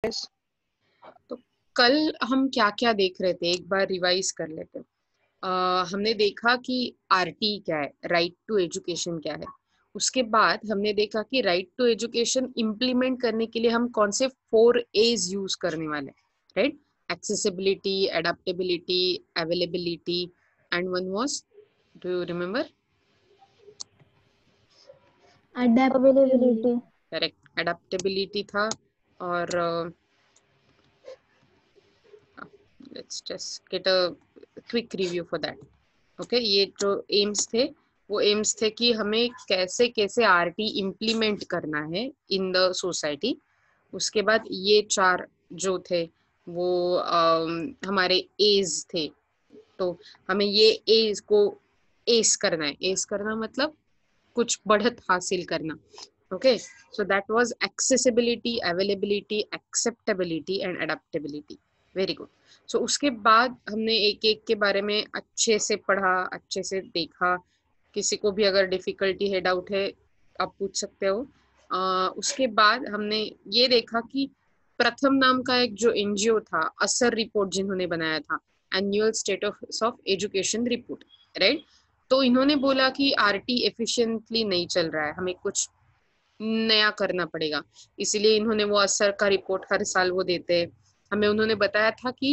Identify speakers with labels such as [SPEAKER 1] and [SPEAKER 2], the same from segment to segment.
[SPEAKER 1] Yes. तो कल हम क्या क्या देख रहे थे, एक बार रिवाइज कर लेते हैं। हमने देखा कि आरटी क्या है, राइट टू एजुकेशन क्या है। उसके बाद हमने देखा कि राइट टू एजुकेशन इम्प्लीमेंट करने के लिए हम कौन से 4 A's यूज करने वाले हैं, right. Accessibility, adaptability, availability and one was, do you remember?
[SPEAKER 2] Adaptability.
[SPEAKER 1] Correct, adaptability था। और let's just get a quick review for that. Okay, ये जो एम्स थे वो एम्स थे कि हमें कैसे कैसे आरटी इम्प्लीमेंट करना है इन द सोसाइटी। उसके बाद ये 4 जो थे वो हमारे एज थे। तो हमें ये एज को एस करना है। एस करना मतलब कुछ बढ़त हासिल करना। Okay, so that was accessibility, availability, acceptability and adaptability. Very good. So उसके बाद हमने एक एक के बारे में अच्छे से पढ़ा, अच्छे से देखा। किसी को भी अगर डिफिकल्टी है, डाउट है, आप पूछ सकते हो। उसके बाद हमने ये देखा कि प्रथम नाम का एक जो एनजीओ था, असर रिपोर्ट जिन्होंने बनाया था, annual status of education report, right. तो इन्होंने बोला कि आरटी एफिशिएंटली नहीं चल रहा है, हमें कुछ नया करना पड़ेगा। इसीलिए इन्होंने वो असर का रिपोर्ट हर साल वो देते हैं हमें। उन्होंने बताया था कि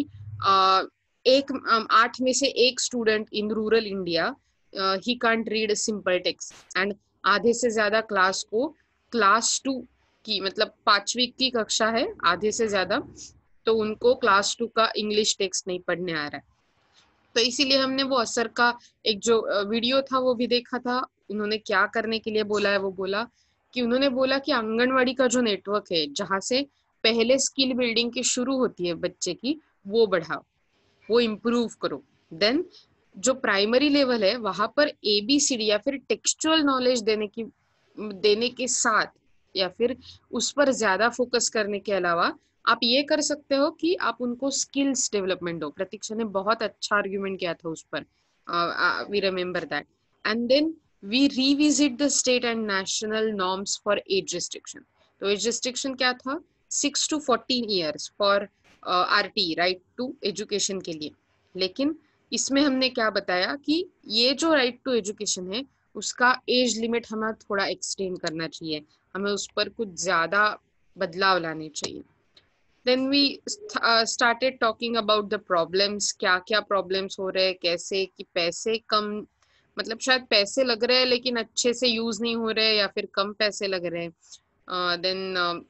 [SPEAKER 1] एक 8 में से एक student in rural India he can't read simple text and आधे से ज्यादा क्लास को, क्लास 2 की मतलब 5वीं की कक्षा है, आधे से ज्यादा तो उनको क्लास 2 का इंग्लिश टेक्स्ट नहीं पढ़ने आ रहा है। तो इसीलिए हमने वो असर का एक जो वीडियो था वो भी देखा था। उन्होंने क्या करने के लिए बोला है, वो बोला कि उन्होंने बोला कि आंगनवाड़ी का जो नेटवर्क है, जहां से पहले स्किल बिल्डिंग की शुरू होती है बच्चे की, वो बढ़ाओ, वो इम्प्रूव करो। देन जो प्राइमरी लेवल है वहां पर एबीसीडी या फिर टेक्सचुअल नॉलेज देने के साथ या फिर उस पर ज्यादा फोकस करने के अलावा आप ये कर सकते हो कि आप उनको स्किल्स डेवलपमेंट दो। प्रतीक्षा ने बहुत अच्छा आर्ग्यूमेंट किया था उस पर, we remember that. And then we revisit the state and national norms for age restriction. तो एज रिस्ट्रिक्शन क्या था? 6 to 14 years for RT, right to education के लिए। लेकिन इसमें हमने क्या बताया कि ये जो राइट टू एजुकेशन है उसका एज लिमिट हमें थोड़ा एक्सटेंड करना चाहिए, हमें उस पर कुछ ज्यादा बदलाव लाने चाहिए। Then we started talking about the problems, क्या क्या प्रॉब्लम्स हो रहे हैं, कैसे कि पैसे कम, मतलब शायद पैसे लग रहे हैं लेकिन अच्छे से यूज नहीं हो रहे या फिर कम पैसे लग रहे हैं। देन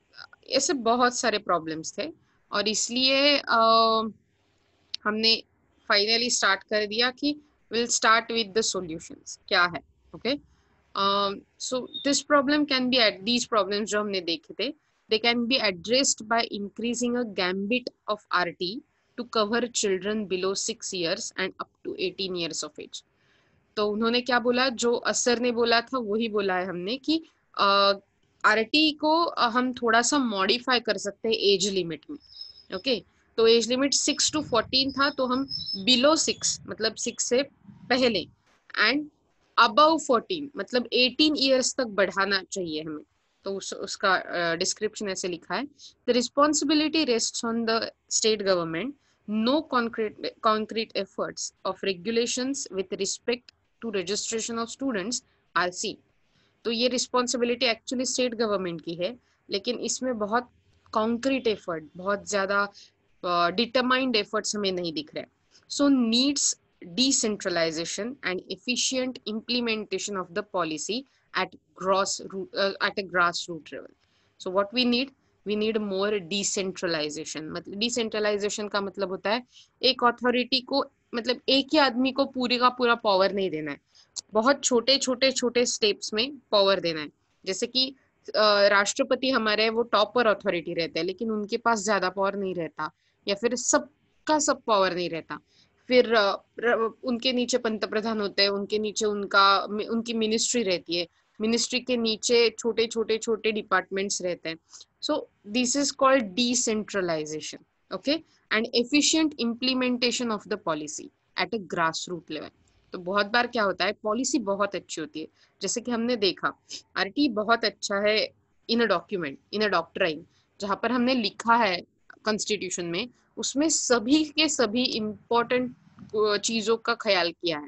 [SPEAKER 1] ऐसे बहुत सारे प्रॉब्लम्स थे और इसलिए हमने फाइनली स्टार्ट कर दिया कि will start with the solutions क्या है। Okay, so this problem can be at these problems जो हमने देखे थे, they can be addressed by increasing a gambit of RT to cover children below 6 years and up to 18 years of age। तो उन्होंने क्या बोला, जो असर ने बोला था वही बोला है हमने कि आरटी को हम थोड़ा सा मॉडिफाई कर सकते हैं एज लिमिट में। ओके, तो एज लिमिट 6 to 14 था, तो हम बिलो 6 मतलब 6 से पहले एंड अबव 14 मतलब 18 ईयर्स तक बढ़ाना चाहिए हमें। तो उसका डिस्क्रिप्शन ऐसे लिखा है, the responsibility rests on the state government, no concrete efforts of regulations with respect to registration of students are seen। तो ये रिस्पॉन्सिबिलिटी एक्चुअली स्टेट गवर्नमेंट की है, लेकिन इसमें बहुत कॉन्क्रीट एफर्ट, बहुत ज्यादा डिटरमाइंड एफर्ट्स हमें नहीं दिख रहे। सो needs decentralization and efficient implementation of the policy at at a grassroots level। so what we need more decentralization। मतलब decentralization का मतलब होता है एक अथॉरिटी को, मतलब एक ही आदमी को पूरे का पूरा पावर नहीं देना है, बहुत छोटे छोटे छोटे स्टेप्स में पावर देना है। जैसे कि राष्ट्रपति हमारे वो टॉपर अथॉरिटी रहते हैं लेकिन उनके पास ज्यादा पावर नहीं रहता, या फिर सबका सब पावर नहीं रहता। फिर उनके नीचे पंत प्रधान होते हैं, उनके नीचे उनकी मिनिस्ट्री रहती है, मिनिस्ट्री के नीचे छोटे छोटे छोटे डिपार्टमेंट्स रहते हैं। So this is called decentralization. Okay, and efficient implementation of the policy at a grass root level. तो बहुत बार क्या होता है, पॉलिसी बहुत अच्छी होती है, जैसे कि हमने देखा आरटी बहुत अच्छा है इन a document, in a doctrine, जहाँ पर हमने लिखा है कॉन्स्टिट्यूशन में, उसमें सभी के सभी इम्पोर्टेंट चीजों का ख्याल किया है,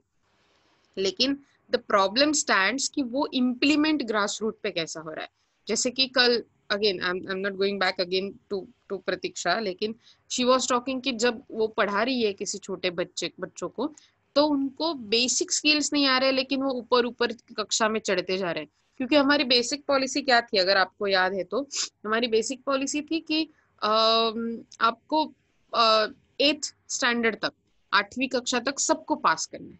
[SPEAKER 1] लेकिन द प्रॉब्लम स्टैंड्स कि वो इम्प्लीमेंट ग्रास रूट पे कैसा हो रहा है। जैसे कि कल, again I am not going back again to Pratiksha, लेकिन शी वॉज टॉकिंग कि जब वो पढ़ा रही है किसी छोटे बच्चों को, तो उनको बेसिक स्किल्स नहीं आ रहे, लेकिन वो ऊपर ऊपर कक्षा में चढ़ते जा रहे हैं। क्योंकि हमारी बेसिक पॉलिसी क्या थी, अगर आपको याद है तो, हमारी बेसिक पॉलिसी थी कि आपको 8th स्टैंडर्ड तक, 8वीं कक्षा तक सबको पास करना है।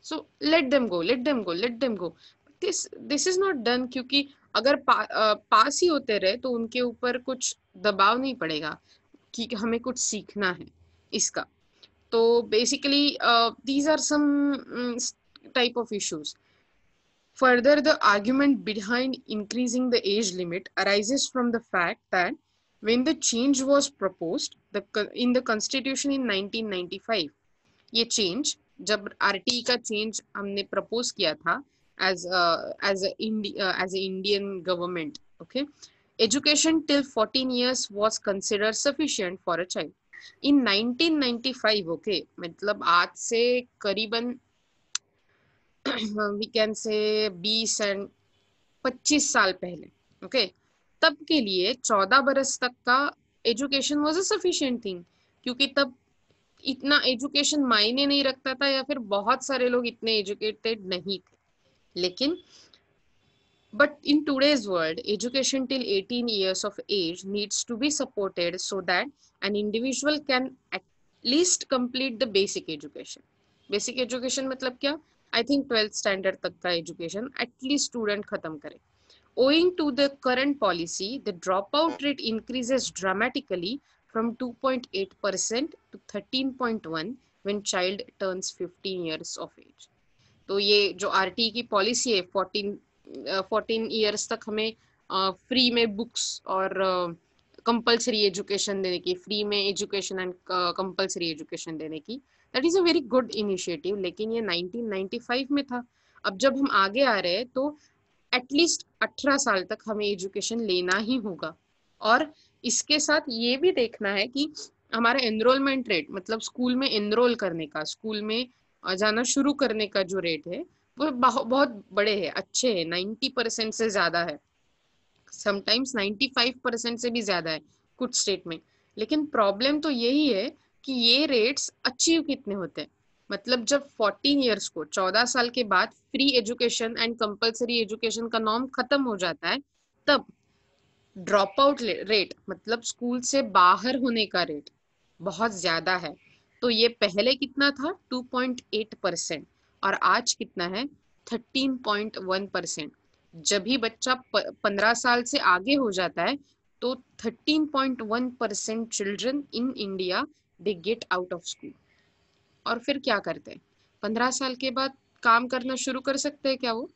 [SPEAKER 1] So let them go, let them go, let them go. This is not done, क्योंकि अगर पास ही होते रहे तो उनके ऊपर कुछ दबाव नहीं पड़ेगा कि हमें कुछ सीखना है इसका। तो basically these are some type of issues. Further, the argument behind increasing the age limit arises from the fact that when the change was proposed in the constitution in 1995, ये चेंज, जब आरटीई का change हमने propose किया था as a Indian government, okay, education till 14 years was considered sufficient for a child in 1995, okay, मतलब आज से करीबन वी कैन से 25 साल पहले, ओके, तब के लिए 14 बरस तक का education was a sufficient thing, क्योंकि तब इतना एजुकेशन मायने नहीं रखता था, या फिर बहुत सारे लोग इतने एजुकेटेड नहीं थे। लेकिन but in today's world, education till 18 years of age needs to be supported so that an individual can at least complete the basic education. Basic education मतलब क्या? I think 12th standard तक का education at least student खत्म करे. Owing to the current policy, the dropout rate increases dramatically from 2.8% to 13.1 when child turns 15 years of age. तो ये जो RT की पॉलिसी है, 14 ईयर्स तक हमें फ्री में बुक्स और कंपलसरी एजुकेशन देने की, फ्री में एजुकेशन एंड कंपलसरी एजुकेशन देने की, that is a very good initiative. लेकिन ये 1995 में था। अब जब हम आगे आ रहे हैं तो एटलीस्ट 18 साल तक हमें एजुकेशन लेना ही होगा। और इसके साथ ये भी देखना है कि हमारा एनरोलमेंट रेट, मतलब स्कूल में एनरोल करने का, स्कूल में जाना शुरू करने का जो रेट है, वो बहुत बड़े हैं, अच्छे हैं, 90% से ज्यादा है, समटाइम्स 95% से भी ज्यादा है कुछ स्टेट में। लेकिन प्रॉब्लम तो यही है कि ये रेट्स अचीव कितने होते हैं। मतलब जब 14 ईयर्स को, 14 साल के बाद free education and compulsory education का नॉर्म खत्म हो जाता है, तब ड्रॉप आउट रेट, मतलब स्कूल से बाहर होने का रेट बहुत ज्यादा है। तो ये पहले कितना था, 2.8%, और आज कितना है, 13.1%। जब भी बच्चा 15 साल से आगे हो जाता है, तो 13.1% children in India they get out of school. और फिर क्या करते हैं, 15 साल के बाद काम करना शुरू कर सकते हैं क्या वो?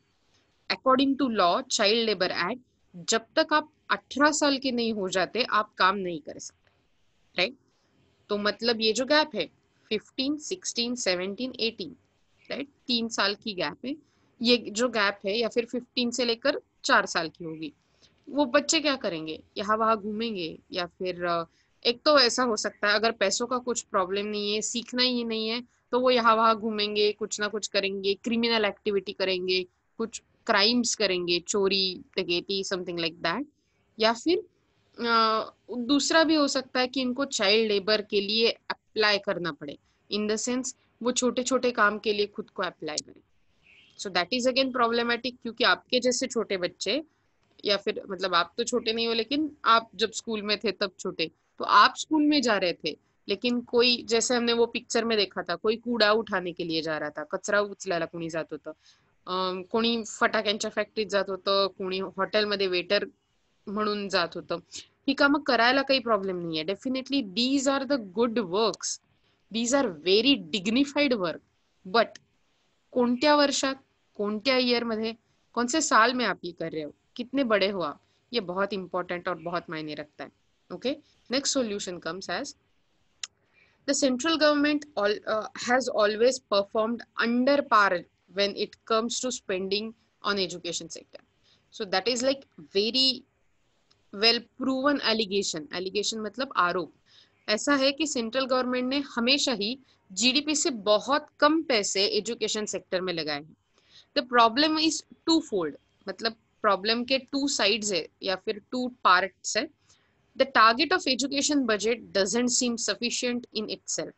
[SPEAKER 1] According to law, child labour act, जब तक आप 18 साल के नहीं हो जाते आप काम नहीं कर सकते, राइट? तो मतलब ये जो गैप है 15, 16, 17, 18, राइट, 3 साल की गैप है। ये जो गैप है, या फिर 15 से लेकर 4 साल की होगी, वो बच्चे क्या करेंगे, यहाँ वहां घूमेंगे, या फिर एक तो ऐसा हो सकता है अगर पैसों का कुछ प्रॉब्लम नहीं है, सीखना ही नहीं है, तो वो यहाँ वहां घूमेंगे, कुछ ना कुछ करेंगे, क्रिमिनल एक्टिविटी करेंगे, कुछ क्राइम्स करेंगे, चोरी, डकैती, समथिंग लाइक दैट। या फिर दूसरा भी हो सकता है कि इनको चाइल्ड लेबर के लिए अप्लाई करना पड़े, इन द सेंस वो छोटे छोटे काम के लिए खुद को अप्लाई करें। So that is again problematic, क्योंकि आपके जैसे छोटे बच्चे, या फिर मतलब आप तो छोटे नहीं हो, लेकिन आप जब स्कूल में थे तब छोटे, तो आप स्कूल में जा रहे थे, लेकिन कोई, जैसे हमने वो पिक्चर में देखा था, कोई कूड़ा उठाने के लिए जा रहा था, कचरा उचलायला कोणी जात होतं, कोणी फटाक्यांच्या फॅक्टरीत जात होतं, कोणी हॉटेलमध्ये वेटर म्हणून जात होतं। ही कामं करायला काही प्रॉब्लेम नाहीये, definitely these are the good works, these are very dignified work, but कोणत्या वर्षात, कोणत्या ईयर मध्ये, कौन से साल में आप ये कर रहे हो, कितने बड़े हो आप, ये बहुत इंपॉर्टेंट और बहुत मायने रखता है। Okay, next solution comes as the central government has always performed under par when it comes to spending on education sector. So that is like very well proven allegation, allegation मतलब आरोप, ऐसा है कि सेंट्रल गवर्नमेंट ने हमेशा ही GDP से बहुत कम पैसे एजुकेशन सेक्टर में लगाए हैं। The problem is two fold, मतलब प्रॉब्लम के टू साइड्स है या फिर टू पार्ट्स है। The target of education budget doesn't seem sufficient in itself,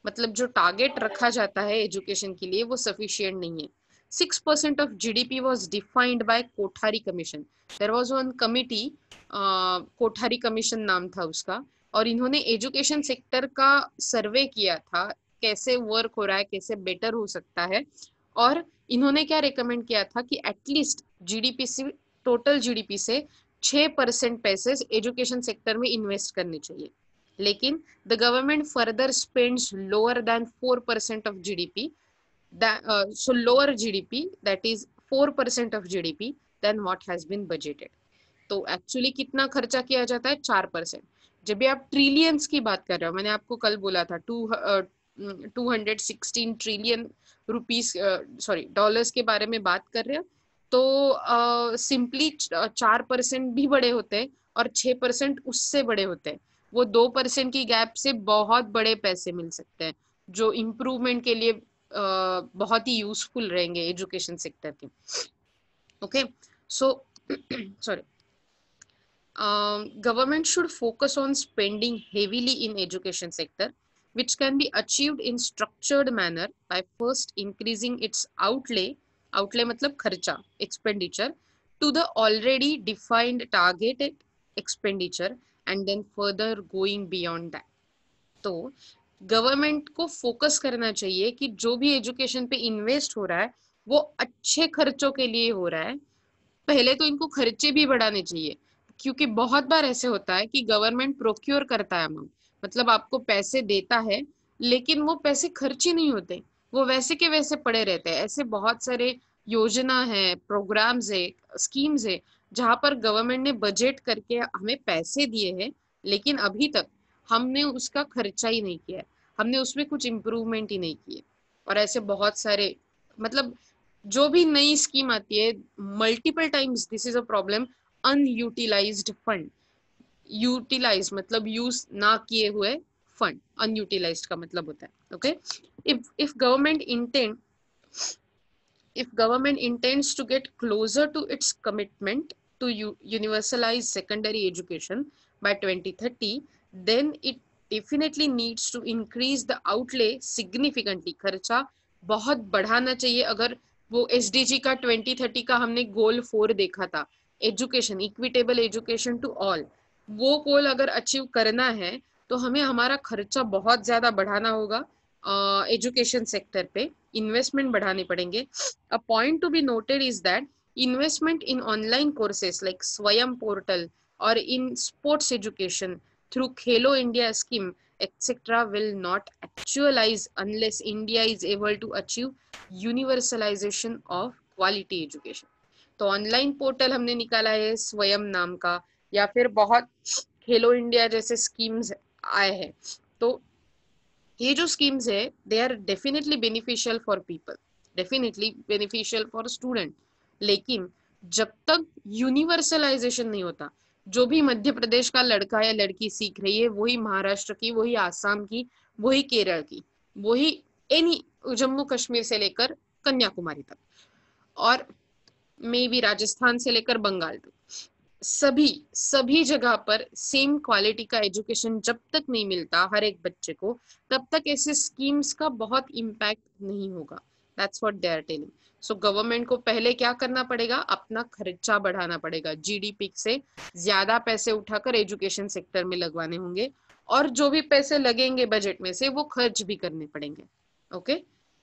[SPEAKER 1] मतलब जो टारगेट रखा जाता है एजुकेशन के लिए वो सफिशिएंट नहीं है। 6% of GDP was defined by Kothari commission. There was one committee, Kothari commission नाम था उसका, और इन्होंने एजुकेशन सेक्टर का सर्वे किया था, कैसे वर्क हो रहा है, कैसे बेटर हो सकता है। और इन्होंने क्या रिकमेंड किया था कि एटलीस्ट जीडीपी से, टोटल जीडीपी से 6% पैसे एजुकेशन सेक्टर में इन्वेस्ट करने चाहिए। लेकिन the government further spends lower than 4% of GDP, so lower GDP, that is 4% of GDP than what has been budgeted। तो एक्चुअली कितना खर्चा किया जाता है? 4%। जब भी आप ट्रिलियंस की बात कर रहे हो, मैंने आपको कल बोला था 216 ट्रिलियन रुपीस, सॉरी डॉलर्स के बारे में बात कर रहे हो, तो सिंपली 4% भी बड़े होते हैं और 6% उससे बड़े होते हैं। वो 2% की गैप से बहुत बड़े पैसे मिल सकते हैं जो इम्प्रूवमेंट के लिए बहुत ही यूजफुल रहेंगे एजुकेशन सेक्टर के। Okay, so sorry, government should focus on spending heavily in education sector, which can be achieved in structured manner by first increasing its outlay मतलब खर्चा, expenditure, to the already defined targeted expenditure, and then further going beyond that। तो government को focus करना चाहिए कि जो भी education पे इन्वेस्ट हो रहा है वो अच्छे खर्चों के लिए हो रहा है। पहले तो इनको खर्चे भी बढ़ाने चाहिए, क्योंकि बहुत बार ऐसे होता है कि गवर्नमेंट प्रोक्योर करता है अमाउंट, मतलब आपको पैसे देता है लेकिन वो पैसे खर्च ही नहीं होते, वो वैसे के वैसे पड़े रहते हैं। ऐसे बहुत सारे योजना है, प्रोग्राम्स है, स्कीम्स है, जहां पर गवर्नमेंट ने बजट करके हमें पैसे दिए हैं लेकिन अभी तक हमने उसका खर्चा ही नहीं किया है, हमने उसमें कुछ इम्प्रूवमेंट ही नहीं किए। और ऐसे बहुत सारे, मतलब जो भी नई स्कीम आती है, multiple times this is a problem, unutilized fund. Utilize मतलब यूज ना किए हुए फंड, अनयूटिलाइज्ड का मतलब होता है। Okay, if government intend, if government intends to get closer to its commitment to universalize secondary education by 2030, then it definitely needs to increase the outlay significantly। खर्चा बहुत बढ़ाना चाहिए। अगर वो एसडीजी का 2030 का हमने गोल 4 देखा था, education, equitable education to all, वो गोल अगर अचीव करना है तो हमें हमारा खर्चा बहुत ज्यादा बढ़ाना होगा। एजुकेशन सेक्टर पे इन्वेस्टमेंट बढ़ाने पड़ेंगे। A point to be noted is that investment in online courses like Swayam portal or in sports education through Khelo India scheme etc. will not actualize unless India is able to achieve universalization of quality education। तो online portal हमने निकाला है स्वयं नाम का, या फिर बहुत खेलो इंडिया जैसे स्कीम्स आए हैं। तो ये जो स्कीम्स है they are definitely beneficial for people, definitely beneficial for student, लेकिन जब तक यूनिवर्सलाइजेशन नहीं होता, जो भी मध्य प्रदेश का लड़का या लड़की सीख रही है वही महाराष्ट्र की, वही आसाम की, वही केरल की, वही एनी, जम्मू कश्मीर से लेकर कन्याकुमारी तक, और मे भी राजस्थान से लेकर बंगाल तक, सभी सभी जगह पर सेम क्वालिटी का एजुकेशन जब तक नहीं मिलता हर एक बच्चे को, तब तक ऐसे स्कीम्स का बहुत इम्पैक्ट नहीं होगा। That's what they are telling. So government को पहले क्या करना पड़ेगा? अपना खर्चा बढ़ाना पड़ेगा, जीडीपी से ज्यादा पैसे उठाकर एजुकेशन सेक्टर में लगवाने होंगे, और जो भी पैसे लगेंगे बजट में से वो खर्च भी करने पड़ेंगे। ओके,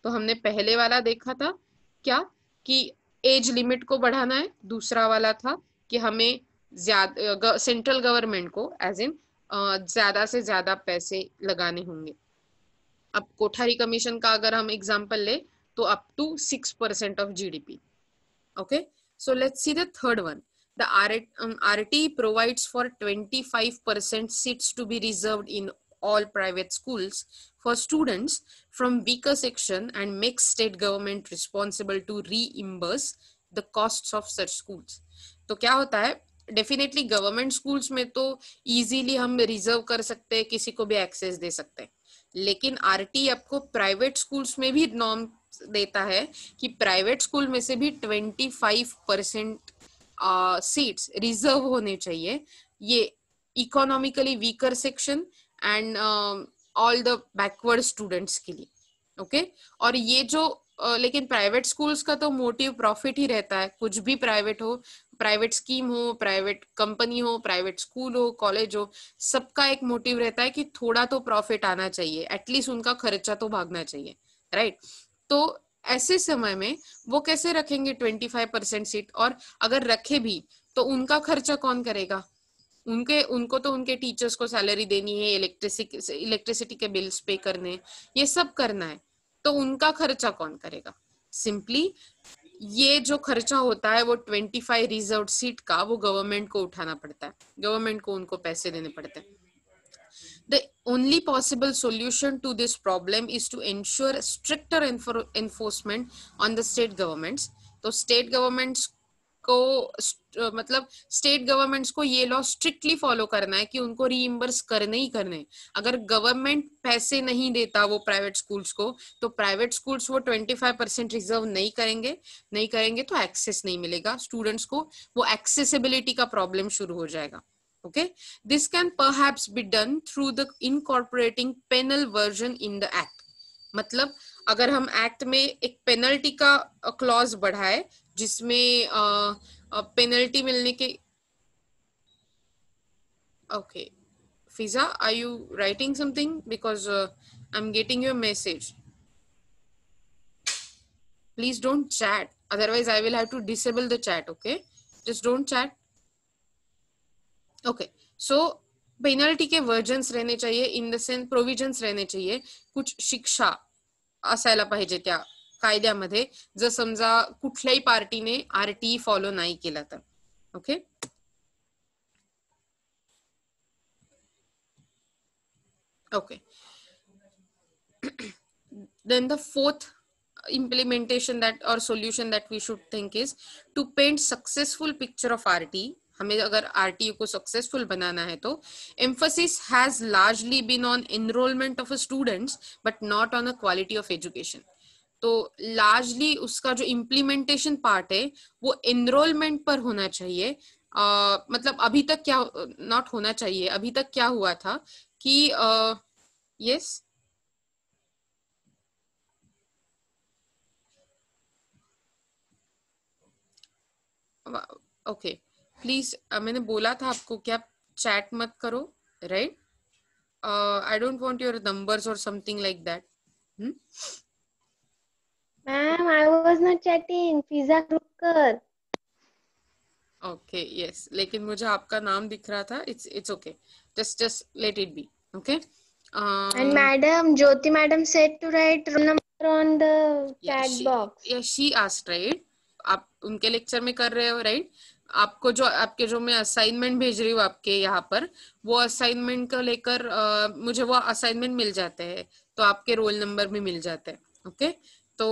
[SPEAKER 1] तो हमने पहले वाला देखा था क्या, कि एज लिमिट को बढ़ाना है, दूसरा वाला था कि हमें ज्यादा सेंट्रल गवर्नमेंट को एज इन ज्यादा से ज्यादा पैसे लगाने होंगे। अब कोठारी कमीशन का अगर हम एग्जांपल ले तो up to 6% of GDP. Okay, so let's see the third one। The RT provides for 25% seats to be reserved in all private schools for students from weaker section and makes state government responsible to reimburse the costs of such schools। तो क्या होता है, definitely government schools में तो easily हम reserve कर सकते हैं, किसी को भी एक्सेस दे सकते हैं, लेकिन आरटी आपको प्राइवेट स्कूल्स में भी नॉर्म देता है कि प्राइवेट स्कूल में से भी 25% सीट्स रिजर्व होने चाहिए, ये economically weaker section and all the backward students के लिए। ओके और ये जो लेकिन प्राइवेट स्कूल्स का तो मोटिव प्रॉफिट ही रहता है, कुछ भी प्राइवेट हो, प्राइवेट स्कीम हो, प्राइवेट कंपनी हो, प्राइवेट स्कूल हो, कॉलेज हो, सबका एक मोटिव रहता है कि थोड़ा तो प्रॉफिट आना चाहिए, एटलीस्ट उनका खर्चा तो भागना चाहिए, राइट। तो ऐसे समय में वो कैसे रखेंगे 25% सीट, और अगर रखे भी तो उनका खर्चा कौन करेगा? उनको तो उनके टीचर्स को सैलरी देनी है, इलेक्ट्रिसिटी के बिल्स पे करने, ये सब करना है, तो उनका खर्चा कौन करेगा? सिंपली ये जो खर्चा होता है वो 25 रिजर्व सीट का वो गवर्नमेंट को उठाना पड़ता है, गवर्नमेंट को उनको पैसे देने पड़ते हैं। The only possible solution to this problem is to ensure stricter enforcement on the state governments. तो state governments को मतलब स्टेट गवर्नमेंट्स को ये लॉ स्ट्रिक्टली फॉलो करना है कि उनको रीइंबर्स करने ही करने। अगर गवर्नमेंट पैसे नहीं देता वो प्राइवेट स्कूल्स को, तो प्राइवेट स्कूल्स वो 25% रिजर्व नहीं करेंगे तो एक्सेस नहीं मिलेगा स्टूडेंट्स को, वो एक्सेसिबिलिटी का प्रॉब्लम शुरू हो जाएगा। Okay, this can perhaps be done through the incorporating penal version in the act. मतलब अगर हम एक्ट में एक पेनल्टी का क्लॉज बढ़ाए जिसमें पेनल्टी मिलने के okay, Fiza, are you writing something? Because I'm getting your message. Please don't chat, otherwise I will have to disable the chat. Okay, just don't chat. Okay so penalty के versions रहने चाहिए, in the sense provisions रहने चाहिए, कुछ शिक्षा असायला पाहिजे त्या कायद्यामध्ये जर समजा कुठल्याही पार्टीने आरटी फॉलो नाही केला तर। Okay okay then the fourth implementation that or solution that we should think is to paint successful picture of RT. हमें अगर आरटीयू को सक्सेसफुल बनाना है तो emphasis has largely been on enrolment of students but not on a quality of education. तो largely उसका जो implementation part है वो एनरोलमेंट पर होना चाहिए। मतलब अभी तक क्या नॉट होना चाहिए, अभी तक क्या हुआ था कि यस ओके प्लीज मैंने बोला था आपको कि आप चैट मत करो, right? I don't want your numbers और something like that.
[SPEAKER 2] Ma'am I was not chatting, pizza group कर।
[SPEAKER 1] ओके यस, लेकिन मुझे आपका नाम दिख रहा था। It's okay, just let it be. Okay.
[SPEAKER 2] And madam, Jyoti madam said to write roll number on the chat box.
[SPEAKER 1] Yeah, she asked, right? आप उनके लेक्चर में कर रहे हो, राइट? आपको जो आपके जो मैं असाइनमेंट भेज रही हूँ आपके यहाँ पर, वो असाइनमेंट को लेकर मुझे वो असाइनमेंट मिल जाते हैं, तो आपके रोल नंबर भी मिल जाते हैं। ओके तो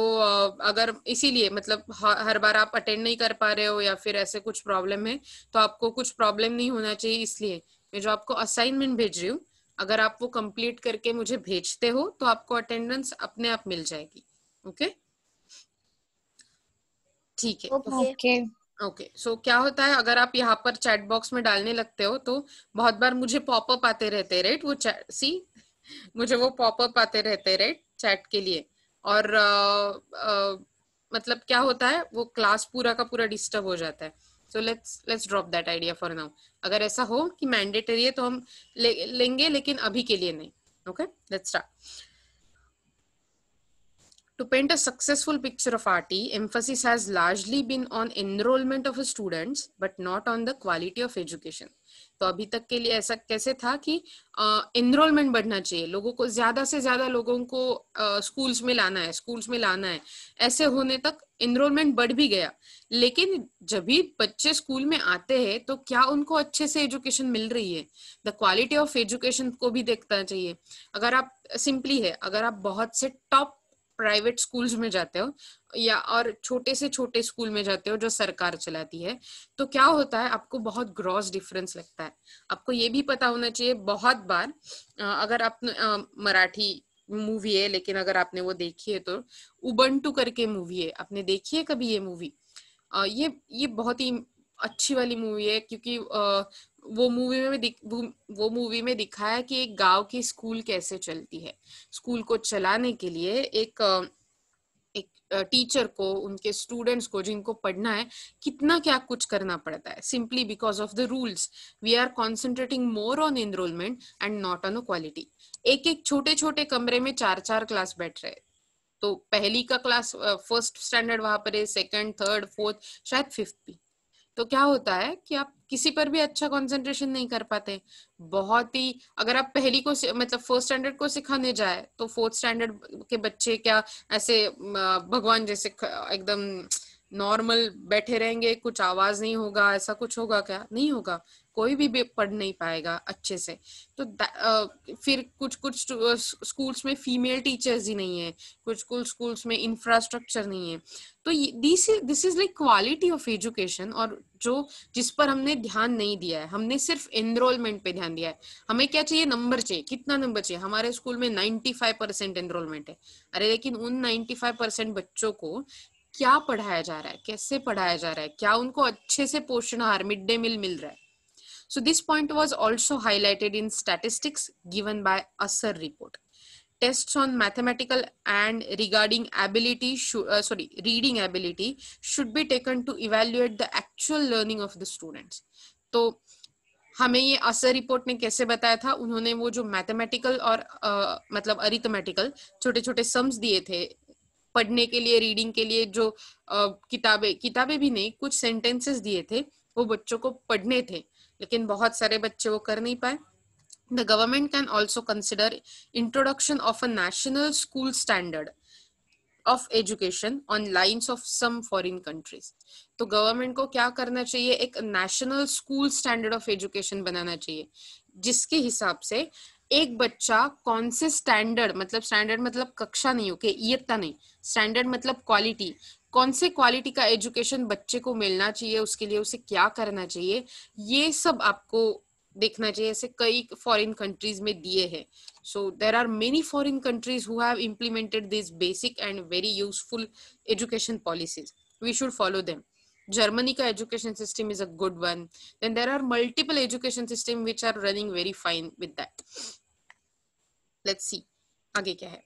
[SPEAKER 1] अगर इसीलिए मतलब हर बार आप अटेंड नहीं कर पा रहे हो या फिर ऐसे कुछ प्रॉब्लम है, तो आपको कुछ प्रॉब्लम नहीं होना चाहिए, इसलिए मैं जो आपको असाइनमेंट भेज रही हूँ, अगर आप वो कंप्लीट करके मुझे भेजते हो तो आपको अटेंडेंस अपने आप मिल जाएगी। ओके ठीक है।
[SPEAKER 2] ओके
[SPEAKER 1] ओके सो क्या होता है अगर आप यहाँ पर चैट बॉक्स में डालने लगते हो तो बहुत बार मुझे पॉपअप आते रहते हैं, राइट? वो चैट मुझे वो पॉपअप आते रहते हैं, राइट, चैट के लिए। और मतलब क्या होता है वो क्लास पूरा का पूरा डिस्टर्ब हो जाता है। So let's drop that idea for now. अगर ऐसा हो कि मैंडेटरी है तो हम लेंगे, लेकिन अभी के लिए नहीं। Okay let's start. To paint a successful picture of RT, emphasis has largely been on enrollment of students, but not on the quality of education. तो अभी तक के लिए ऐसा कैसे था कि एनरोलमेंट बढ़ना चाहिए, लोगों को ज्यादा से ज्यादा लोगों को स्कूल्स में लाना है, ऐसे होने तक एनरोलमेंट बढ़ भी गया। लेकिन जब भी बच्चे स्कूल में आते हैं तो क्या उनको अच्छे से एजुकेशन मिल रही है? द क्वालिटी ऑफ एजुकेशन को भी देखना चाहिए। अगर आप सिंपली है, अगर आप बहुत से टॉप प्राइवेट स्कूल्स में जाते हो या और छोटे से छोटे स्कूल में जाते हो जो सरकार चलाती है, तो क्या होता है आपको बहुत ग्रॉस डिफरेंस लगता है। आपको ये भी पता होना चाहिए, बहुत बार अगर आप मराठी मूवी है लेकिन अगर आपने वो देखी है तो उबंटू करके मूवी है, आपने देखी है कभी ये मूवी? ये बहुत ही अच्छी वाली मूवी है क्योंकि वो मूवी में वो मूवी में दिखाया है कि एक गांव की स्कूल कैसे चलती है। स्कूल को चलाने के लिए एक टीचर को, उनके स्टूडेंट्स को जिनको पढ़ना है, कितना क्या कुछ करना पड़ता है। Simply because of the rules we are concentrating more on enrolment and not on quality. एक एक छोटे छोटे कमरे में 4-4 क्लास बैठ रहे, तो पहली का क्लास फर्स्ट स्टैंडर्ड वहां पर है, सेकंड, थर्ड, फोर्थ, शायद फिफ्थ भी। तो क्या होता है कि आप किसी पर भी अच्छा कंसंट्रेशन नहीं कर पाते। बहुत ही, अगर आप पहली को मतलब फर्स्ट स्टैंडर्ड को सिखाने जाए तो फोर्थ स्टैंडर्ड के बच्चे क्या ऐसे भगवान जैसे एकदम नॉर्मल बैठे रहेंगे, कुछ आवाज नहीं होगा, ऐसा कुछ होगा क्या? नहीं होगा, कोई भी पढ़ नहीं पाएगा अच्छे से। तो फिर कुछ कुछ स्कूल्स में फीमेल टीचर्स ही नहीं है, कुछ कुछ स्कूल्स में इंफ्रास्ट्रक्चर नहीं है। तो this is like quality of education, और जो जिस पर हमने ध्यान नहीं दिया है। हमने सिर्फ एनरोलमेंट पे ध्यान दिया है। हमें क्या चाहिए? नंबर चाहिए। कितना नंबर चाहिए? हमारे स्कूल में 95% एनरोलमेंट है। अरे लेकिन उन 95% बच्चों को क्या पढ़ाया जा रहा है, कैसे पढ़ाया जा रहा है, क्या उनको अच्छे से पोषण आहार मिड डे मील मिल रहा है? So this point was also highlighted in statistics given by Assar report. Tests on mathematical and regarding ability, reading ability should be taken to evaluate the actual learning of the students. तो हमें ये असर report ने कैसे बताया था? उन्होंने वो जो मैथमेटिकल और मतलब अरिथमेटिकल छोटे छोटे सम्स दिए थे पढ़ने के लिए, रीडिंग के लिए, जो किताबें भी नहीं, कुछ सेंटेंसेस दिए थे, वो बच्चों को पढ़ने थे, लेकिन बहुत सारे बच्चे वो कर नहीं पाए। The government can also consider introduction of a national school standard of education on lines of some foreign countries. तो गवर्नमेंट को क्या करना चाहिए? एक national school standard of education बनाना चाहिए, जिसके हिसाब से एक बच्चा कौन से स्टैंडर्ड मतलब कक्षा नहीं, ओके, इयत्ता नहीं, स्टैंडर्ड मतलब क्वालिटी, कौन से क्वालिटी का एजुकेशन बच्चे को मिलना चाहिए, उसके लिए उसे क्या करना चाहिए, ये सब आपको देखना चाहिए। ऐसे कई फॉरेन कंट्रीज में दिए हैं। So there are many foreign countries who have implemented these basic and very useful education policies. We should follow them. Germany का education system is a good one. Then there are multiple education system which are running very fine with that. Let's see आगे क्या है.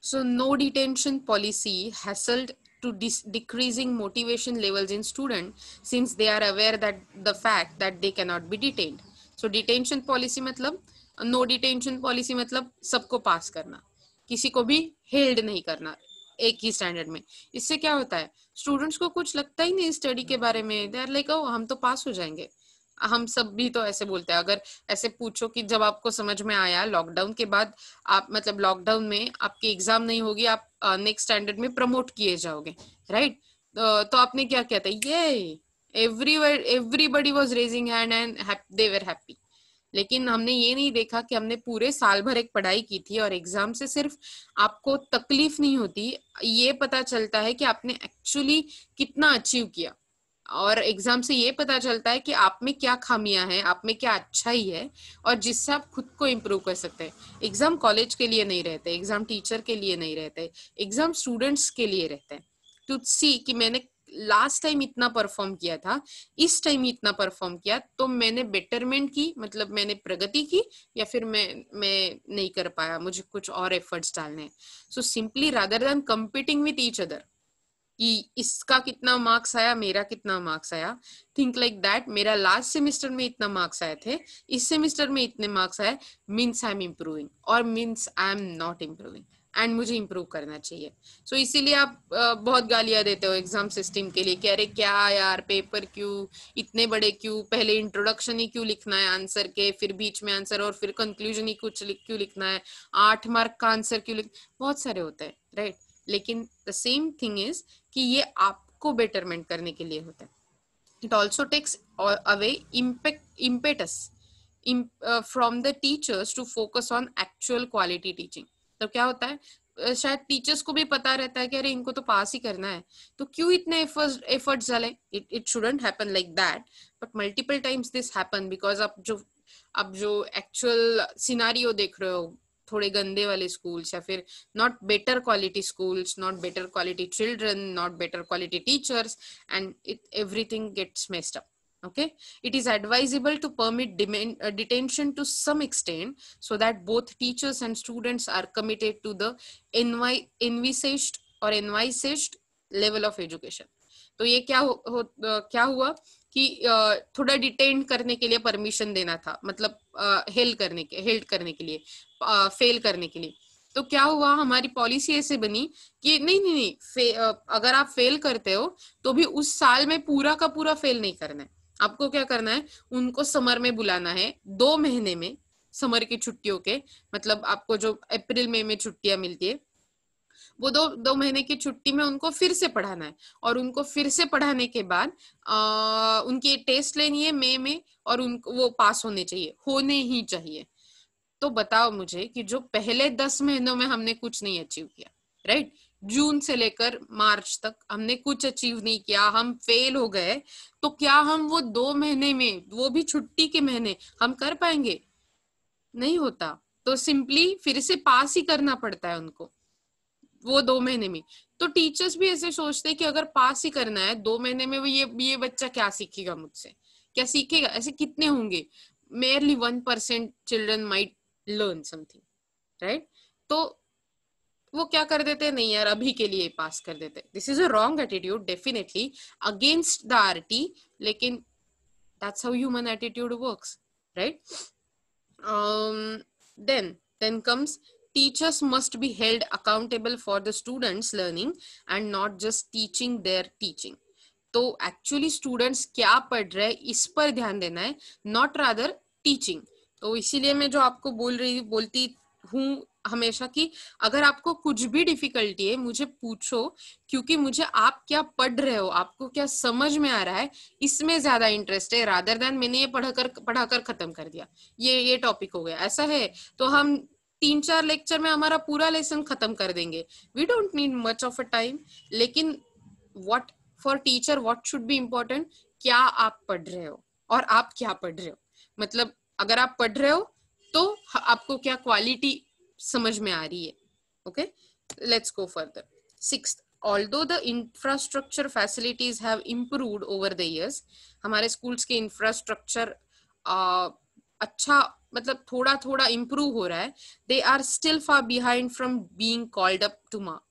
[SPEAKER 1] So no detention policy hassled to decreasing motivation levels in students since they are aware that the fact that they cannot be detained. So detention policy मतलब, no detention policy मतलब सबको पास करना, किसी को भी हेल्ड नहीं करना एक ही स्टैंडर्ड में। इससे क्या होता है? स्टूडेंट्स को कुछ लगता ही नहीं स्टडी के बारे में। दे आर लाइक, ओ हम तो पास हो जाएंगे। हम सब भी तो ऐसे बोलते हैं। अगर ऐसे पूछो कि जब आपको समझ में आया लॉकडाउन के बाद, आप मतलब लॉकडाउन में आपकी एग्जाम नहीं होगी, आप नेक्स्ट स्टैंडर्ड में प्रमोट किए जाओगे, राइट? तो आपने क्या किया था? ये everybody was raising hand and they were happy. लेकिन हमने ये नहीं देखा कि हमने पूरे साल भर एक पढ़ाई की थी और एग्जाम से सिर्फ आपको तकलीफ नहीं होती, ये पता चलता है कि आपने एक्चुअली कितना अचीव किया। और एग्जाम से ये पता चलता है कि आप में क्या खामियां हैं, आप में क्या अच्छा ही है, और जिससे आप खुद को इम्प्रूव कर सकते हैं। एग्जाम कॉलेज के लिए नहीं रहते, एग्जाम टीचर के लिए नहीं रहते, एग्जाम स्टूडेंट्स के लिए रहते हैं। टू सी कि मैंने लास्ट टाइम इतना परफॉर्म किया था, इस टाइम इतना परफॉर्म किया, तो मैंने बेटरमेंट की, मतलब मैंने प्रगति की, या फिर मैं नहीं कर पाया, मुझे कुछ और एफर्ट्स डालने हैं। So simply rather than competing with each other कि इसका कितना मार्क्स आया, मेरा कितना मार्क्स आया, थिंक लाइक दैट, मेरा लास्ट सेमेस्टर में इतना मार्क्स आए थे, इस सेमेस्टर में इतने मार्क्स आए, मीन्स आई एम इम्प्रूविंग, और means I am not improving, and मुझे इम्प्रूव करना चाहिए। सो इसीलिए आप बहुत गालियां देते हो एग्जाम सिस्टम के लिए कि अरे क्या यार, पेपर क्यों इतने बड़े, क्यों पहले इंट्रोडक्शन ही क्यों लिखना है आंसर के, फिर बीच में आंसर, और फिर कंक्लूजन ही कुछ क्यों लिखना है, 8 मार्क का आंसर क्यों बहुत सारे होते हैं, राइट? लेकिन द सेम थिंग इज कि ये आपको बेटरमेंट करने के लिए होता है। It also takes away impetus from the teachers to focus on actual quality teaching. तो क्या होता है, शायद टीचर्स को भी पता रहता है कि अरे इनको तो पास ही करना है, तो क्यों इतने एफर्ट्स डाले. It shouldn't happen like that, but multiple times this happen because अब जो एक्चुअल सिनारियो देख रहे हो, थोड़े गंदे वाले स्कूल्स या फिर not better quality schools, not better quality children, not better quality teachers, and it everything gets messed up. Okay, it is advisable to permit detention to some extent so that both teachers and students are committed to the envisaged or envisaged level of education. तो ये क्या हुआ कि थोड़ा detain करने के लिए permission देना था, मतलब हेल्ड करने के लिए, फेल करने के लिए. तो क्या हुआ, हमारी पॉलिसी ऐसे बनी कि नहीं, अगर आप फेल करते हो तो भी उस साल में पूरा का पूरा फेल नहीं करना है. आपको क्या करना है, उनको समर में बुलाना है, 2 महीने में, समर की छुट्टियों के, मतलब आपको जो अप्रैल मई में छुट्टियां मिलती है, वो दो महीने की छुट्टी में उनको फिर से पढ़ाना है. और उनको फिर से पढ़ाने के बाद उनकी टेस्ट लेनी है मई में, और उनको वो पास होने ही चाहिए. तो बताओ मुझे कि जो पहले 10 महीनों में हमने कुछ नहीं अचीव किया, राइट, जून से लेकर मार्च तक हमने कुछ अचीव नहीं किया, हम फेल हो गए, तो क्या हम वो 2 महीने में, वो भी छुट्टी के महीने, हम कर पाएंगे? नहीं होता. तो सिंपली फिर से पास ही करना पड़ता है उनको वो 2 महीने में. तो टीचर्स भी ऐसे सोचते हैं कि अगर पास ही करना है 2 महीने में, वो ये बच्चा क्या सीखेगा मुझसे, क्या सीखेगा? ऐसे कितने होंगे? merely 1% children might learn something, right? तो वो क्या कर देते, नहीं यार अभी के लिए पास कर देते. This is a wrong attitude, definitely against the RT, लेकिन that's how human attitude works, right? Then comes, teachers must be held accountable for the students learning and not just teaching their teaching. तो actually students क्या पढ़ रहे हैं इस पर ध्यान देना है, नॉट रादर टीचिंग. तो इसीलिए मैं जो आपको बोलती हूँ हमेशा कि अगर आपको कुछ भी डिफिकल्टी है मुझे पूछो, क्योंकि मुझे आप क्या पढ़ रहे हो, आपको क्या समझ में आ रहा है, इसमें ज्यादा इंटरेस्ट है, रादर देन मैंने ये पढ़ाकर खत्म कर दिया, ये टॉपिक हो गया. ऐसा है तो हम 3-4 लेक्चर में हमारा पूरा लेसन खत्म कर देंगे. We don't need much of a time. लेकिन what for teacher what should be important, क्या आप पढ़ रहे हो और आप क्या पढ़ रहे हो. मतलब अगर आप पढ़ रहे हो तो आपको क्या क्वालिटी समझ में आ रही है. Okay, let's go further. 6th, although the infrastructure facilities have improved over the years, हमारे स्कूल्स के इंफ्रास्ट्रक्चर अच्छा मतलब थोड़ा थोड़ा इम्प्रूव हो रहा है, they are still far behind from being called up to mark.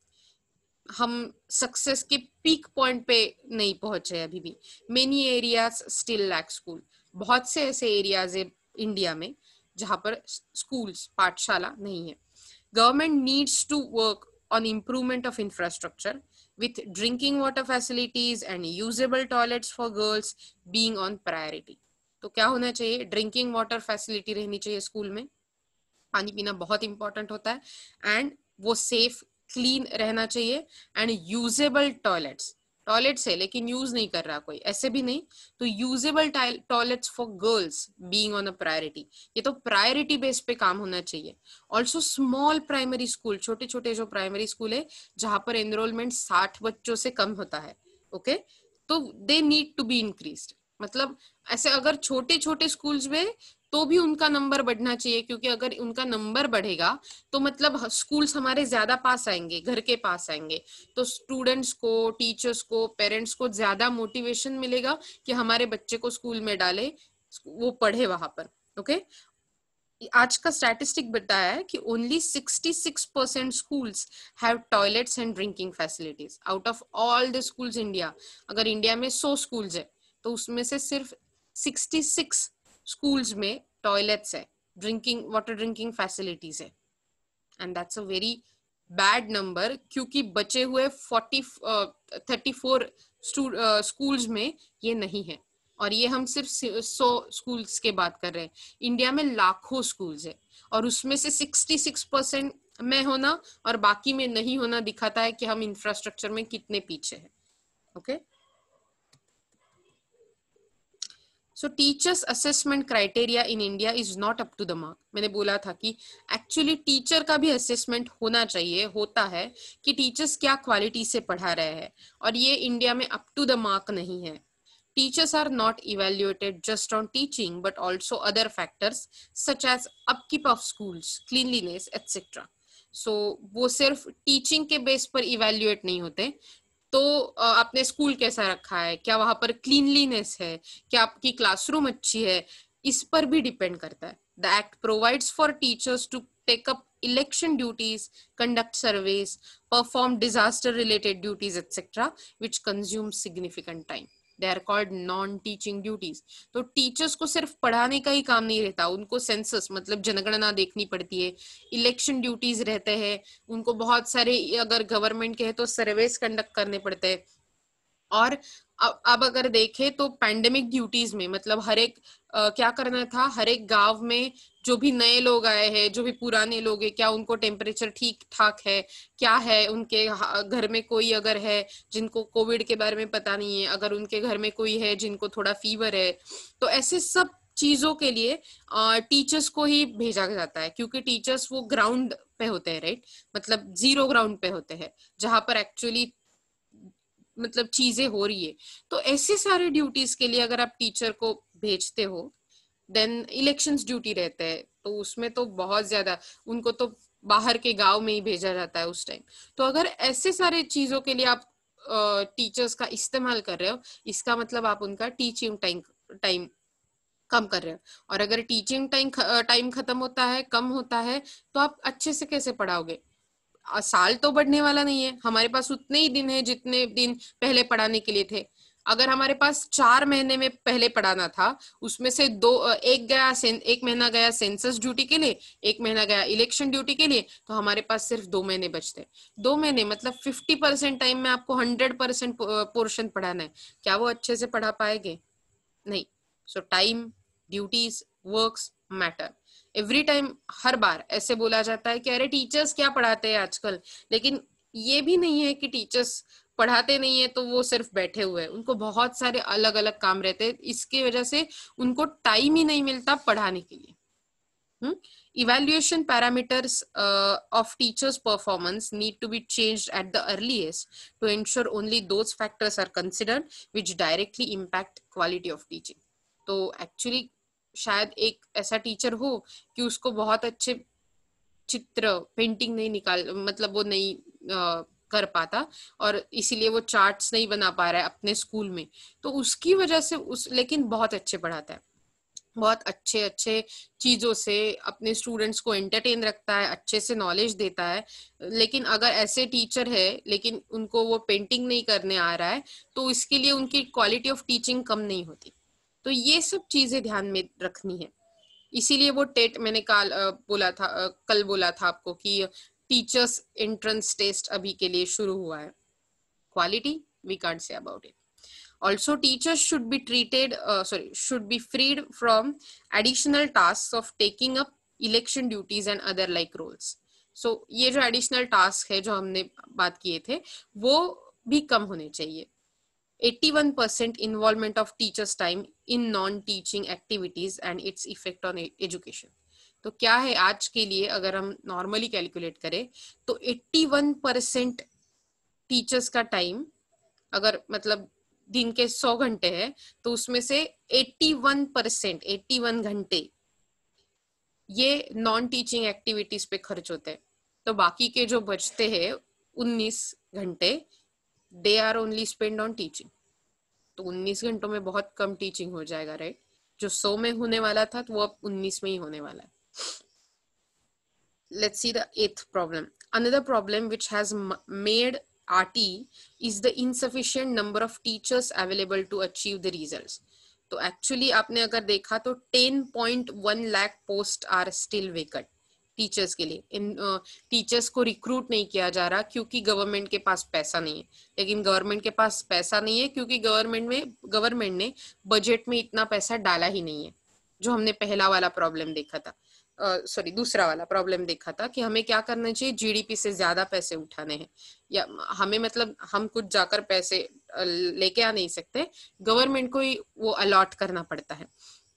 [SPEAKER 1] हम सक्सेस के पीक पॉइंट पे नहीं पहुंचे अभी भी. Many areas still lack school. बहुत से ऐसे एरियाज है इंडिया में जहां पर स्कूल्स, पाठशाला नहीं है. Government needs to work on improvement of infrastructure with drinking water facilities and usable toilets for girls being on priority. तो क्या होना चाहिए, ड्रिंकिंग वाटर फैसिलिटी रहनी चाहिए स्कूल में. पानी पीना बहुत इंपॉर्टेंट होता है, एंड वो सेफ क्लीन रहना चाहिए, एंड यूजेबल टॉयलेट्स है लेकिन यूज नहीं कर रहा कोई, ऐसे भी नहीं. तो usable toilets for girls being on a priority, ये तो प्रायोरिटी बेस पे काम होना चाहिए. ऑल्सो स्मॉल प्राइमरी स्कूल, छोटे छोटे जो प्राइमरी स्कूल है जहां पर एनरोलमेंट 60 बच्चों से कम होता है, ओके, तो they need to be increased. मतलब ऐसे अगर छोटे छोटे स्कूल्स में तो भी उनका नंबर बढ़ना चाहिए, क्योंकि अगर उनका नंबर बढ़ेगा तो मतलब स्कूल्स हमारे ज्यादा पास आएंगे, घर के पास आएंगे, तो स्टूडेंट्स को, टीचर्स को, पेरेंट्स को ज्यादा मोटिवेशन मिलेगा कि हमारे बच्चे को स्कूल में डाले, वो पढ़े वहां पर. ओके, आज का स्टैटिस्टिक बताया है कि only 66% schools have toilets and drinking facilities out of all the schools India. अगर इंडिया में 100 स्कूल्स है तो उसमें से सिर्फ 66 स्कूल्स में टॉयलेट्स है, ड्रिंकिंग फैसिलिटीज है, and that's a very bad number, क्योंकि बचे हुए 34 स्कूल्स में ये नहीं है. और ये हम सिर्फ 100 स्कूल्स के बात कर रहे हैं. इंडिया में लाखों स्कूल्स है और उसमें से 66% में होना और बाकी में नहीं होना दिखाता है कि हम इंफ्रास्ट्रक्चर में कितने पीछे हैं. Okay, so teachers assessment criteria in India is not up to the mark. मैंने बोला था कि एक्चुअली टीचर का भी असेसमेंट होना चाहिए, होता है कि टीचर्स क्या क्वालिटी से पढ़ा रहे हैं, और ये इंडिया में अप टू द मार्क नहीं है. Teachers are not evaluated just on teaching but also other factors such as upkeep of schools, cleanliness, etc. So वो सिर्फ टीचिंग के बेस पर इवेल्युएट नहीं होते. तो आपने स्कूल कैसा रखा है, क्या वहां पर क्लीनलीनेस है, क्या आपकी क्लासरूम अच्छी है, इस पर भी डिपेंड करता है. The act provides for teachers to take up election duties, conduct surveys, perform disaster related duties, etc., which consume significant time. They are called non-teaching duties. तो टीचर्स को सिर्फ पढ़ाने का ही काम नहीं रहता, उनको सेंसस मतलब जनगणना देखनी पड़ती है, इलेक्शन ड्यूटीज रहते हैं, उनको बहुत सारे, अगर गवर्नमेंट के है तो सर्वेस कंडक्ट करने पड़ते हैं. और अब अगर देखें तो पैंडेमिक ड्यूटीज में मतलब हर एक क्या करना था, हर एक गांव में जो भी नए लोग आए हैं, जो भी पुराने लोग हैं, क्या उनको टेम्परेचर ठीक ठाक है, क्या है उनके घर में कोई अगर है जिनको कोविड के बारे में पता नहीं है, अगर उनके घर में कोई है जिनको थोड़ा फीवर है, तो ऐसे सब चीजों के लिए टीचर्स को ही भेजा जाता है, क्योंकि टीचर्स वो ग्राउंड पे होते हैं, राइट, मतलब जीरो ग्राउंड पे होते हैं जहां पर एक्चुअली मतलब चीजें हो रही है. तो ऐसे सारे ड्यूटीज के लिए अगर आप टीचर को भेजते हो, देन इलेक्शंस ड्यूटी रहते हैं, तो उसमें तो बहुत ज्यादा उनको तो बाहर के गांव में ही भेजा जाता है उस टाइम. तो अगर ऐसे सारे चीजों के लिए आप टीचर्स का इस्तेमाल कर रहे हो, इसका मतलब आप उनका टीचिंग टाइम कम कर रहे हो. और अगर टीचिंग टाइम खत्म होता है, कम होता है, तो आप अच्छे से कैसे पढ़ाओगे. साल तो बढ़ने वाला नहीं है, हमारे पास उतने ही दिन है जितने दिन पहले पढ़ाने के लिए थे. अगर हमारे पास 4 महीने में पहले पढ़ाना था, उसमें से एक महीना गया सेंसस ड्यूटी के लिए, एक महीना गया इलेक्शन ड्यूटी के लिए, तो हमारे पास सिर्फ 2 महीने बचते. 2 महीने मतलब 50% टाइम में आपको 100% पोर्शन पढ़ाना है. क्या वो अच्छे से पढ़ा पाएंगे? नहीं. So time, duties, works matter. Every time, हर बार ऐसे बोला जाता है कि अरे टीचर्स क्या पढ़ाते हैं आजकल, लेकिन ये भी नहीं है कि टीचर्स पढ़ाते नहीं है तो वो सिर्फ बैठे हुए हैं. उनको बहुत सारे अलग अलग काम रहते हैं, इसकी वजह से उनको टाइम ही नहीं मिलता पढ़ाने के लिए. Evaluation parameters of teachers' performance need to be changed at the earliest to ensure only those factors are considered which directly impact quality of teaching. तो एक्चुअली शायद एक ऐसा टीचर हो कि उसको बहुत अच्छे चित्र पेंटिंग नहीं मतलब वो नहीं कर पाता, और इसीलिए वो चार्ट्स नहीं बना पा रहा है अपने स्कूल में, तो उसकी वजह से लेकिन बहुत अच्छे पढ़ाता है, बहुत अच्छे अच्छे चीजों से अपने स्टूडेंट्स को एंटरटेन रखता है, अच्छे से नॉलेज देता है. लेकिन अगर ऐसे टीचर है लेकिन उनको वो पेंटिंग नहीं करने आ रहा है, तो इसके लिए उनकी क्वालिटी ऑफ टीचिंग कम नहीं होती. तो ये सब चीजें ध्यान में रखनी है. इसीलिए वो टेट मैंने कल बोला था आपको कि टीचर्स एंट्रेंस टेस्ट अभी के लिए शुरू हुआ है. Quality we can't say about it. Also, teachers should be freed from additional tasks of taking up election duties and other like roles. So, ये जो additional task है जो हमने बात किए थे, वो भी कम होने चाहिए. 81% involvement of teachers' time in non-teaching activities and its effect on education. तो क्या है आज के लिए, अगर हम नॉर्मली कैलकुलेट करें तो 81% टीचर्स का टाइम, अगर मतलब दिन के 100 घंटे है तो उसमें से 81 घंटे ये नॉन टीचिंग एक्टिविटीज पे खर्च होते हैं. तो बाकी के जो बचते हैं 19 घंटे, they are only spend on teaching. तो 19 घंटों में बहुत कम टीचिंग हो जाएगा, राइट. जो 100 में होने वाला था तो वो अब 19 में ही होने वाला है. Let's see the 8th problem. Another problem which has made RT is the insufficient number of teachers available to achieve the results. तो एक्चुअली आपने अगर देखा तो 10.1 lakh post are still vacant teachers के लिए. इन टीचर्स को रिक्रूट नहीं किया जा रहा क्योंकि गवर्नमेंट के पास पैसा नहीं है. लेकिन गवर्नमेंट के पास पैसा नहीं है क्योंकि गवर्नमेंट ने बजट में इतना पैसा डाला ही नहीं है, जो हमने पहला वाला प्रॉब्लम देखा था. सॉरी दूसरा वाला प्रॉब्लम देखा था कि हमें क्या करना चाहिए, जीडीपी से ज्यादा पैसे उठाने हैं, या हमें मतलब हम कुछ जाकर पैसे लेके आ नहीं सकते, गवर्नमेंट को ही वो अलॉट करना पड़ता है।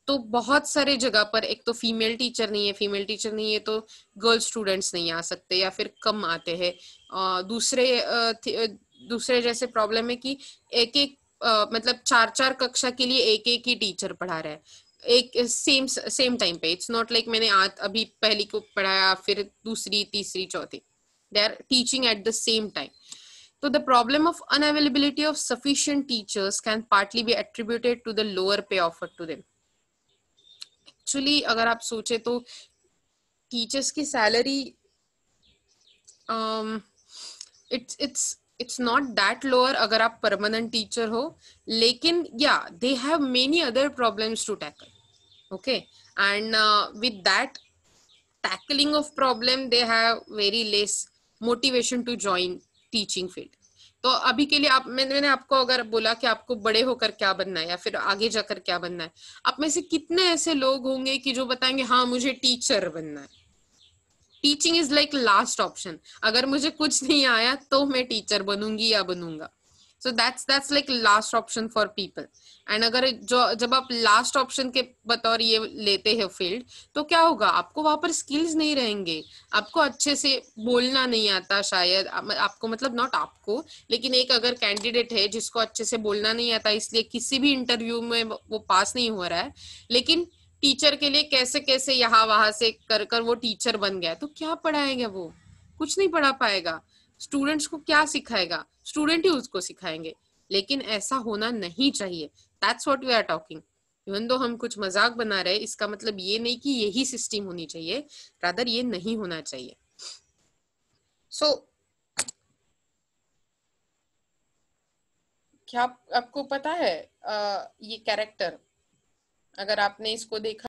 [SPEAKER 1] तो बहुत सारे जगह पर एक तो फीमेल टीचर नहीं है तो गर्ल स्टूडेंट्स नहीं आ सकते या फिर कम आते हैं। दूसरे जैसे प्रॉब्लम है कि एक एक मतलब 4-4 कक्षा के लिए एक एक ही टीचर पढ़ा रहा है एक सेम टाइम पे। इट्स नॉट लाइक मैंने आज अभी पहली को पढ़ाया फिर दूसरी तीसरी चौथी, they are teaching at the same time. So the problem of unavailability of sufficient teachers can partly be attributed to the lower pay offered to them. Actually, अगर आप सोचे तो टीचर्स की salary it's not that lower अगर आप permanent teacher हो, लेकिन yeah they have many other problems to tackle. Okay, and with that tackling of problem they have very less motivation to join teaching field. तो अभी के लिए आप मैंने आपको अगर बोला कि आपको बड़े होकर क्या बनना है या फिर आगे जाकर क्या बनना है, आप में से कितने ऐसे लोग होंगे कि जो बताएंगे हाँ मुझे टीचर बनना है। Teaching is like last option, अगर मुझे कुछ नहीं आया तो मैं टीचर बनूंगी या बनूंगा। So that's like last option for people. And अगर जब आप लास्ट ऑप्शन के बतौर ये लेते हैं फील्ड, तो क्या होगा, आपको वहां पर स्किल्स नहीं रहेंगे, आपको अच्छे से बोलना नहीं आता शायद, आपको मतलब नॉट आपको, लेकिन एक अगर कैंडिडेट है जिसको अच्छे से बोलना नहीं आता इसलिए किसी भी इंटरव्यू में वो पास नहीं हो रहा है, लेकिन टीचर के लिए कैसे कैसे यहाँ वहां से कर कर वो टीचर बन गया, तो क्या पढ़ाएगा वो, कुछ नहीं पढ़ा पाएगा। स्टूडेंट्स को क्या सिखाएगा, स्टूडेंट ही उसको सिखाएंगे। लेकिन ऐसा होना नहीं चाहिए, that's what we are talking. Even though हम कुछ मजाक बना रहे हैं, इसका मतलब ये नहीं कि यही सिस्टम होनी चाहिए, रादर ये नहीं होना चाहिए। सो क्या आपको पता है ये कैरेक्टर, अगर आपने इसको देखा